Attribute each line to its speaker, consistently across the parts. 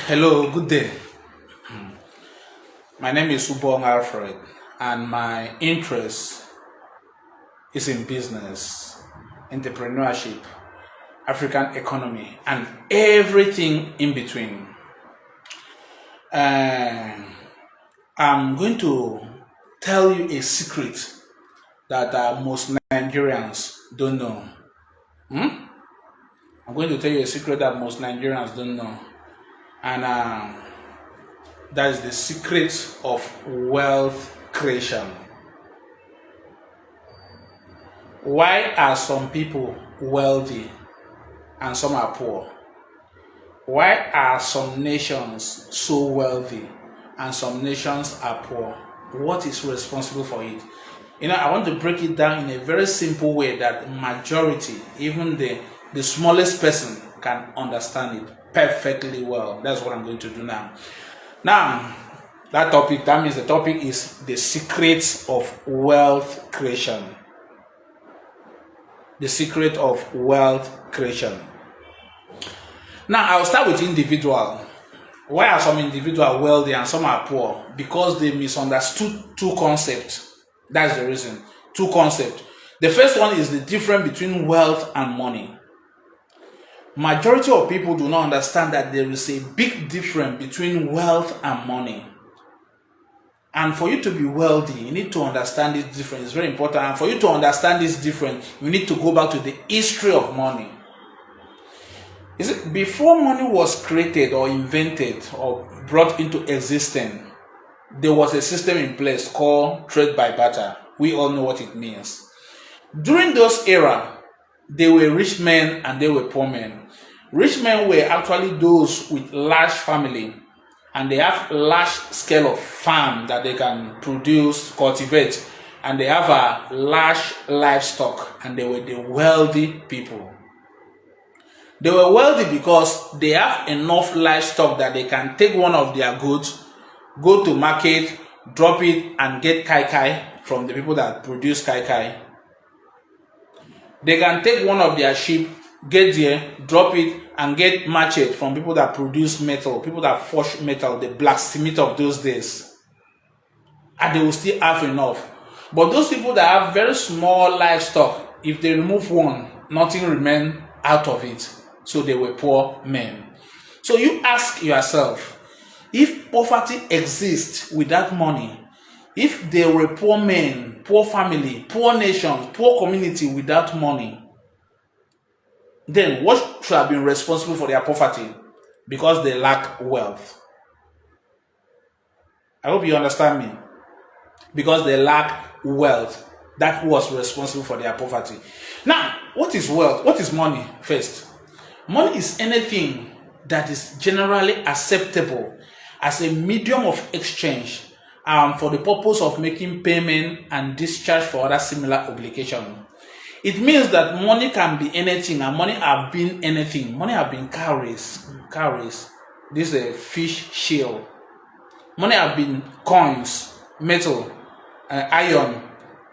Speaker 1: Hello, good day. My name is Ubong Alfred, and my interest is in business, entrepreneurship, African economy, and everything in between. And I'm going to tell you a secret that most Nigerians don't know. I'm going to tell you a secret that most Nigerians don't know, and that is the secret of wealth creation. Why are some people wealthy and some are poor? Why are some nations so wealthy and some nations are poor? What is responsible for it? I want to break it down in a very simple way that majority, even the smallest person, can understand it perfectly well. That's what I'm going to do now. Now, that means the topic is the secrets of wealth creation. The secret of wealth creation. Now, I'll start with individual. Why are some individuals wealthy and some are poor? Because they misunderstood two concepts. That's the reason. Two concepts. The first one is the difference between wealth and money. Majority of people do not understand that there is a big difference between wealth and money. And for you to be wealthy, you need to understand this difference. It's very important. And for you to understand this difference, you need to go back to the history of money. Before money was created or invented or brought into existence, there was a system in place called trade by barter. We all know what it means. During those era, there were rich men and there were poor men. Rich men were actually those with large family, and they have large scale of farm that they can produce, cultivate, and they have a large livestock, and they were the wealthy people. They were wealthy because they have enough livestock that they can take one of their goods, go to market, drop it, and get kai kai from the people that produce kai kai. They can take one of their sheep, get there, drop it, and get machete from people that produce metal, people that forge metal, the blacksmith of those days. And they will still have enough. But those people that have very small livestock, if they remove one, nothing remains out of it. So they were poor men. So you ask yourself, if poverty exists without money, if there were poor men, poor family, poor nations, poor community without money, then what should have been responsible for their poverty? Because they lack wealth. I hope you understand me. Because they lack wealth, that was responsible for their poverty. Now, what is wealth? What is money first? Money is anything that is generally acceptable as a medium of exchange for the purpose of making payment and discharge for other similar obligations. It means that money can be anything, and money have been anything. Money have been cowries. This is a fish shell. Money have been coins, metal, iron,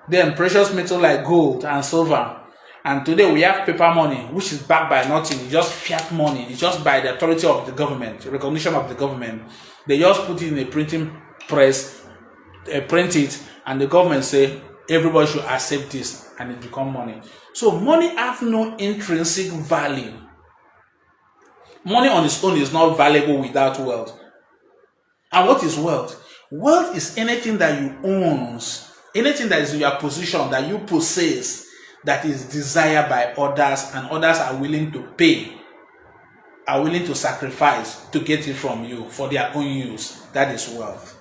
Speaker 1: then precious metal like gold and silver. And today we have paper money, which is backed by nothing. It's just fiat money. It's just by the authority of the government, recognition of the government. They just put it in a printing press, print it, and the government say everybody should accept this, and it become money. So money have no intrinsic value. Money on its own is not valuable without wealth. And what is wealth? Wealth is anything that you own, anything that is in your possession, that you possess, that is desired by others, and others are willing to pay, are willing to sacrifice to get it from you for their own use. That is wealth.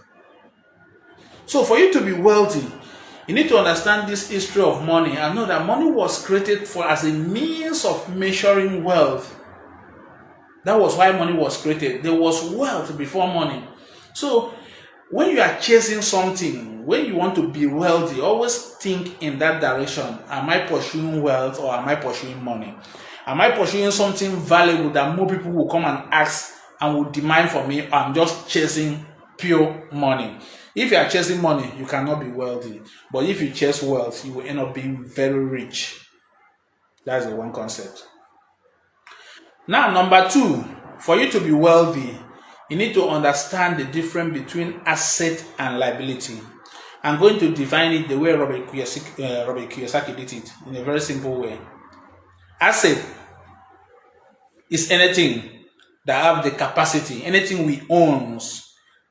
Speaker 1: So for you to be wealthy, you need to understand this history of money and know that money was created as a means of measuring wealth. That was why money was created. There was wealth before money. So when you are chasing something, when you want to be wealthy, always think in that direction. Am I pursuing wealth or am I pursuing money? Am I pursuing something valuable that more people will come and ask and will demand from me? Or I'm just chasing pure money. If you are chasing money, you cannot be wealthy. But if you chase wealth, you will end up being very rich. That's the one concept. Now, number two, for you to be wealthy, you need to understand the difference between asset and liability. I'm going to define it the way Robert Kiyosaki did it, in a very simple way. Asset is anything that have the capacity, anything we own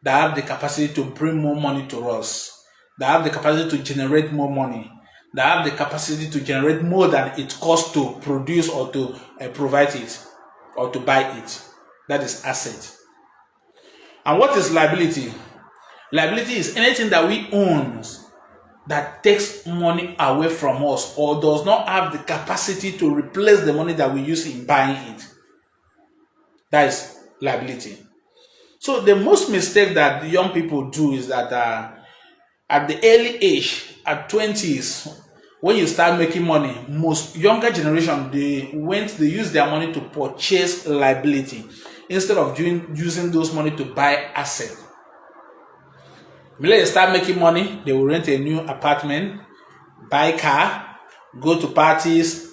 Speaker 1: that have the capacity to bring more money to us, that have the capacity to generate more money, that have the capacity to generate more than it costs to produce or to provide it or to buy it. That is asset. And what is liability? Liability is anything that we own that takes money away from us or does not have the capacity to replace the money that we use in buying it. That is liability. So the most mistake that the young people do is that at the early age, at 20s, when you start making money, most younger generation, they use their money to purchase liability instead of using those money to buy asset. When they start making money, they will rent a new apartment, buy a car, go to parties,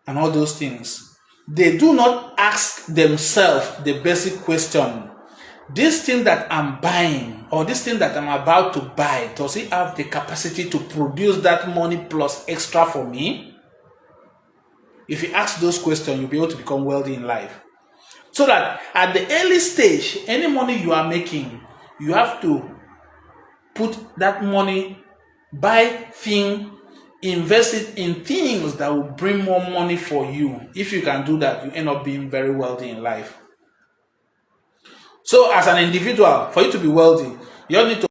Speaker 1: and all those things. They do not ask themselves the basic question: this thing that I'm buying or this thing that I'm about to buy, does it have the capacity to produce that money plus extra for me? If you ask those questions, you'll be able to become wealthy in life. So that at the early stage, any money you are making, you have to put that money, buy things, invest it in things that will bring more money for you. If you can do that, you end up being very wealthy in life. So as an individual, for you to be wealthy, you need to